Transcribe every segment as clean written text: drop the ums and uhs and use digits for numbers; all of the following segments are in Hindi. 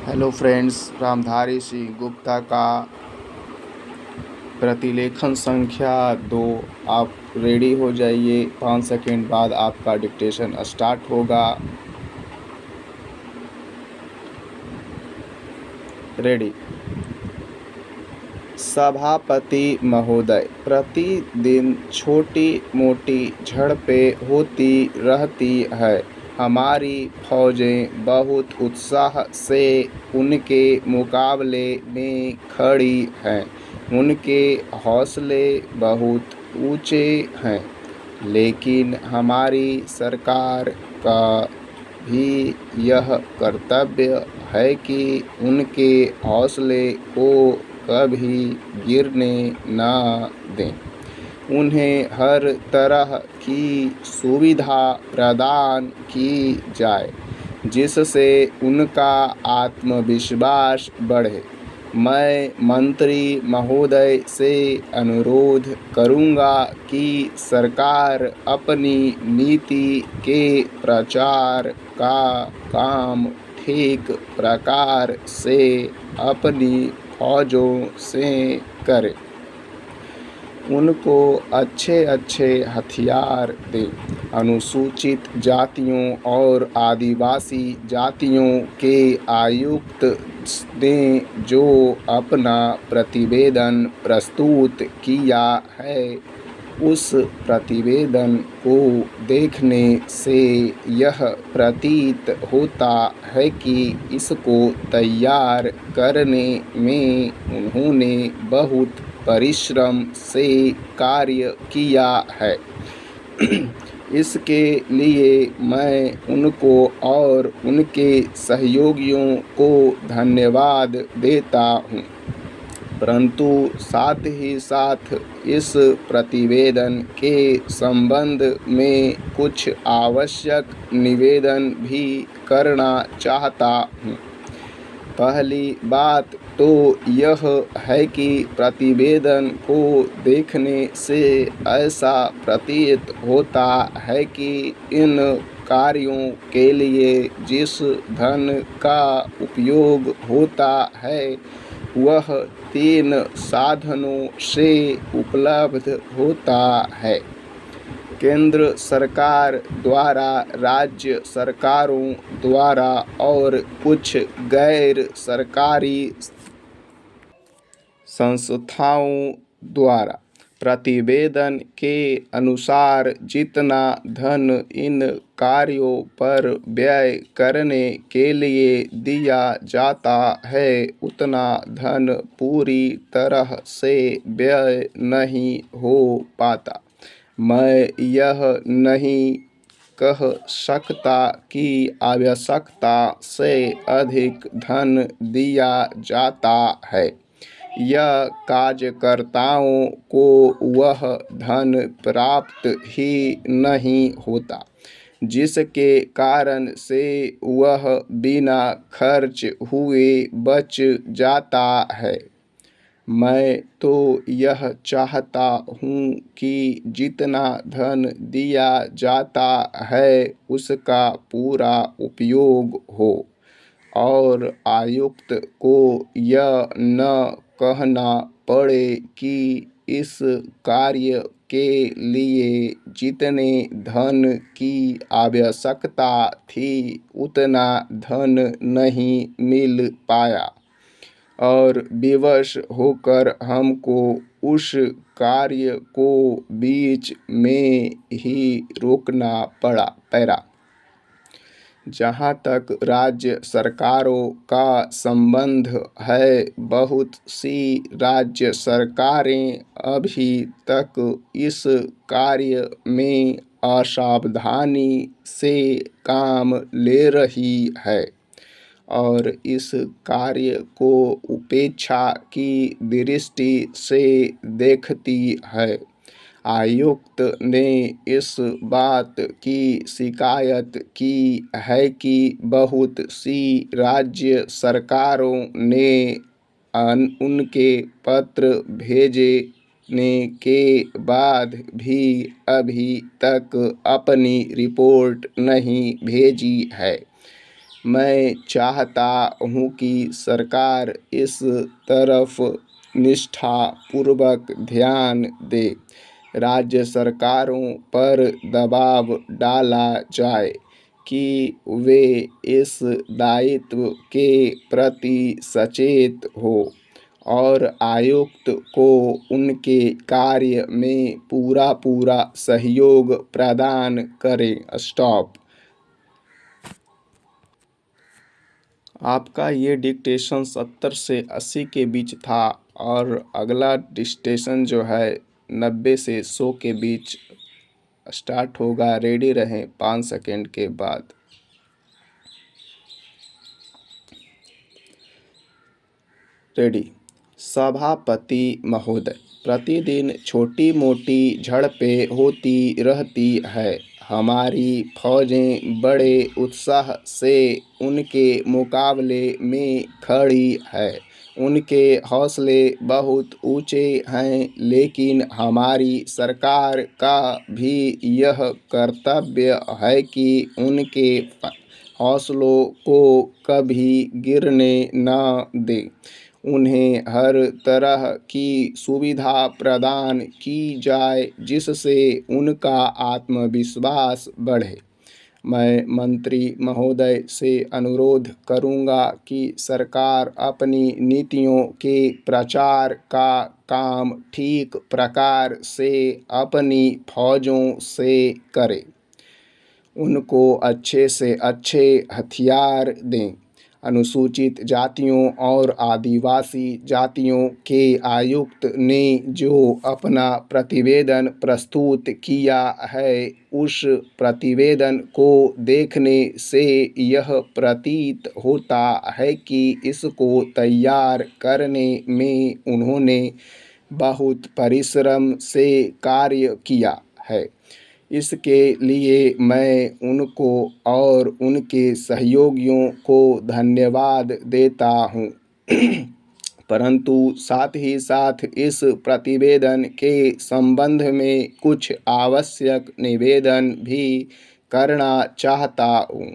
हेलो फ्रेंड्स, रामधारी सिंह गुप्ता का प्रतिलेखन संख्या 2। आप रेडी हो जाइए, 5 सेकेंड बाद आपका डिक्टेशन स्टार्ट होगा। रेडी। सभापति महोदय, प्रतिदिन छोटी मोटी झड़पें होती रहती है। हमारी फौजें बहुत उत्साह से उनके मुकाबले में खड़ी हैं। उनके हौसले बहुत ऊंचे हैं, लेकिन हमारी सरकार का भी यह कर्तव्य है कि उनके हौसले को कभी गिरने न दें। उन्हें हर तरह की सुविधा प्रदान की जाए जिससे उनका आत्मविश्वास बढ़े। मैं मंत्री महोदय से अनुरोध करूंगा कि सरकार अपनी नीति के प्रचार का काम ठीक प्रकार से अपनी फौजों से करे। उनको अच्छे अच्छे हथियार दें। अनुसूचित जातियों और आदिवासी जातियों के आयुक्त ने जो अपना प्रतिवेदन प्रस्तुत किया है, उस प्रतिवेदन को देखने से यह प्रतीत होता है कि इसको तैयार करने में उन्होंने बहुत परिश्रम से कार्य किया है। इसके लिए मैं उनको और उनके सहयोगियों को धन्यवाद देता हूँ, परंतु साथ ही साथ इस प्रतिवेदन के संबंध में कुछ आवश्यक निवेदन भी करना चाहता हूँ। पहली बात तो यह है कि प्रतिवेदन को देखने से ऐसा प्रतीत होता है कि इन कार्यों के लिए जिस धन का उपयोग होता है वह 3 साधनों से उपलब्ध होता है। केंद्र सरकार द्वारा, राज्य सरकारों द्वारा और कुछ गैर सरकारी संस्थाओं द्वारा। प्रतिवेदन के अनुसार जितना धन इन कार्यों पर व्यय करने के लिए दिया जाता है, उतना धन पूरी तरह से व्यय नहीं हो पाता। मैं यह नहीं कह सकता कि आवश्यकता से अधिक धन दिया जाता है या कार्यकर्ताओं को वह धन प्राप्त ही नहीं होता, जिसके कारण से वह बिना खर्च हुए बच जाता है। मैं तो यह चाहता हूँ कि जितना धन दिया जाता है उसका पूरा उपयोग हो और आयुक्त को यह न कहना पड़े कि इस कार्य के लिए जितने धन की आवश्यकता थी उतना धन नहीं मिल पाया और विवश होकर हमको उस कार्य को बीच में ही रोकना पड़ा। जहाँ तक राज्य सरकारों का संबंध है, बहुत सी राज्य सरकारें अभी तक इस कार्य में असावधानी से काम ले रही है और इस कार्य को उपेक्षा की दृष्टि से देखती है। आयुक्त ने इस बात की शिकायत की है कि बहुत सी राज्य सरकारों ने उनके पत्र भेजने के बाद भी अभी तक अपनी रिपोर्ट नहीं भेजी है। मैं चाहता हूँ कि सरकार इस तरफ निष्ठापूर्वक ध्यान दे। राज्य सरकारों पर दबाव डाला जाए कि वे इस दायित्व के प्रति सचेत हो और आयुक्त को उनके कार्य में पूरा सहयोग प्रदान करें। स्टॉप। आपका ये डिक्टेशन 70 से 80 के बीच था और अगला डिक्टेशन जो है 90 से 100 के बीच स्टार्ट होगा। रेडी रहें 5 सेकेंड के बाद। रेडी। सभापति महोदय, प्रतिदिन छोटी मोटी झड़पें होती रहती है। हमारी फौजें बड़े उत्साह से उनके मुकाबले में खड़ी है। उनके हौसले बहुत ऊंचे हैं, लेकिन हमारी सरकार का भी यह कर्तव्य है कि उनके हौसलों को कभी गिरने न दे। उन्हें हर तरह की सुविधा प्रदान की जाए जिससे उनका आत्मविश्वास बढ़े। मैं मंत्री महोदय से अनुरोध करूंगा कि सरकार अपनी नीतियों के प्रचार का काम ठीक प्रकार से अपनी फौजों से करे। उनको अच्छे से अच्छे हथियार दें। अनुसूचित जातियों और आदिवासी जातियों के आयुक्त ने जो अपना प्रतिवेदन प्रस्तुत किया है, उस प्रतिवेदन को देखने से यह प्रतीत होता है कि इसको तैयार करने में उन्होंने बहुत परिश्रम से कार्य किया है। इसके लिए मैं उनको और उनके सहयोगियों को धन्यवाद देता हूँ। परंतु साथ ही साथ इस प्रतिवेदन के संबंध में कुछ आवश्यक निवेदन भी करना चाहता हूँ।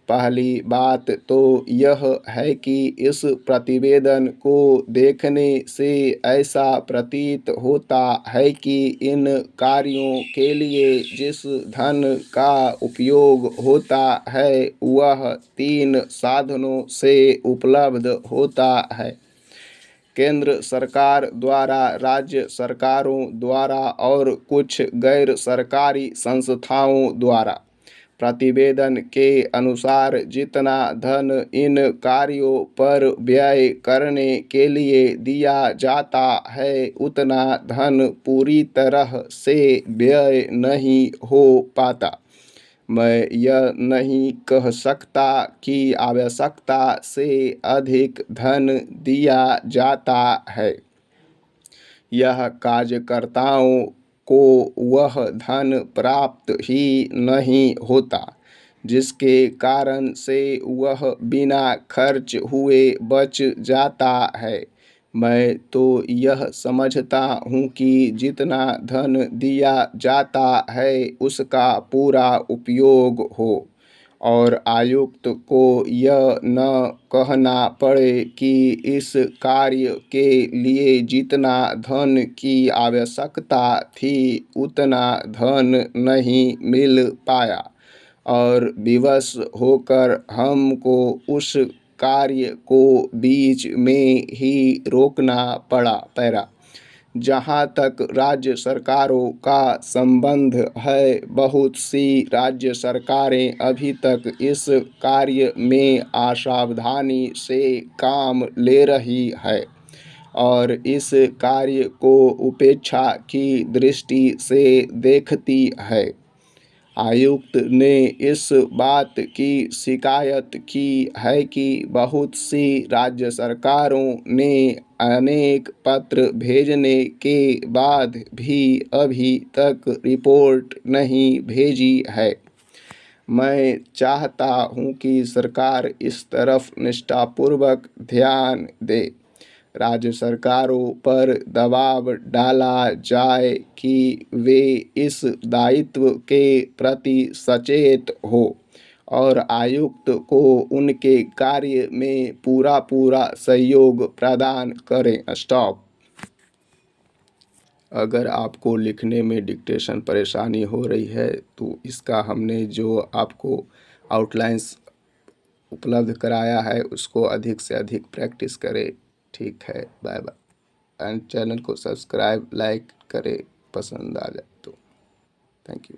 पहली बात तो यह है कि इस प्रतिवेदन को देखने से ऐसा प्रतीत होता है कि इन कार्यों के लिए जिस धन का उपयोग होता है वह 3 साधनों से उपलब्ध होता है। केंद्र सरकार द्वारा, राज्य सरकारों द्वारा और कुछ गैर सरकारी संस्थाओं द्वारा। प्रतिवेदन के अनुसार जितना धन इन कार्यों पर व्यय करने के लिए दिया जाता है, उतना धन पूरी तरह से व्यय नहीं हो पाता। मैं यह नहीं कह सकता कि आवश्यकता से अधिक धन दिया जाता है। यह कार्यकर्ताओं को वह धन प्राप्त ही नहीं होता, जिसके कारण से वह बिना खर्च हुए बच जाता है। मैं तो यह समझता हूँ कि जितना धन दिया जाता है उसका पूरा उपयोग हो और आयुक्त को यह न कहना पड़े कि इस कार्य के लिए जितना धन की आवश्यकता थी उतना धन नहीं मिल पाया और विवश होकर हमको उस कार्य को बीच में ही रोकना पड़ा। पैरा। जहाँ तक राज्य सरकारों का संबंध है, बहुत सी राज्य सरकारें अभी तक इस कार्य में असावधानी से काम ले रही है और इस कार्य को उपेक्षा की दृष्टि से देखती है। आयुक्त ने इस बात की शिकायत की है कि बहुत सी राज्य सरकारों ने अनेक पत्र भेजने के बाद भी अभी तक रिपोर्ट नहीं भेजी है। मैं चाहता हूं कि सरकार इस तरफ निष्ठापूर्वक ध्यान दे। राज्य सरकारों पर दबाव डाला जाए कि वे इस दायित्व के प्रति सचेत हो और आयुक्त को उनके कार्य में पूरा सहयोग प्रदान करें। स्टॉप। अगर आपको लिखने में डिक्टेशन परेशानी हो रही है तो इसका हमने जो आपको आउटलाइंस उपलब्ध कराया है उसको अधिक से अधिक प्रैक्टिस करें। ठीक है, बाय बाय। एंड चैनल को सब्सक्राइब लाइक करें पसंद आ जाए तो। Thank you.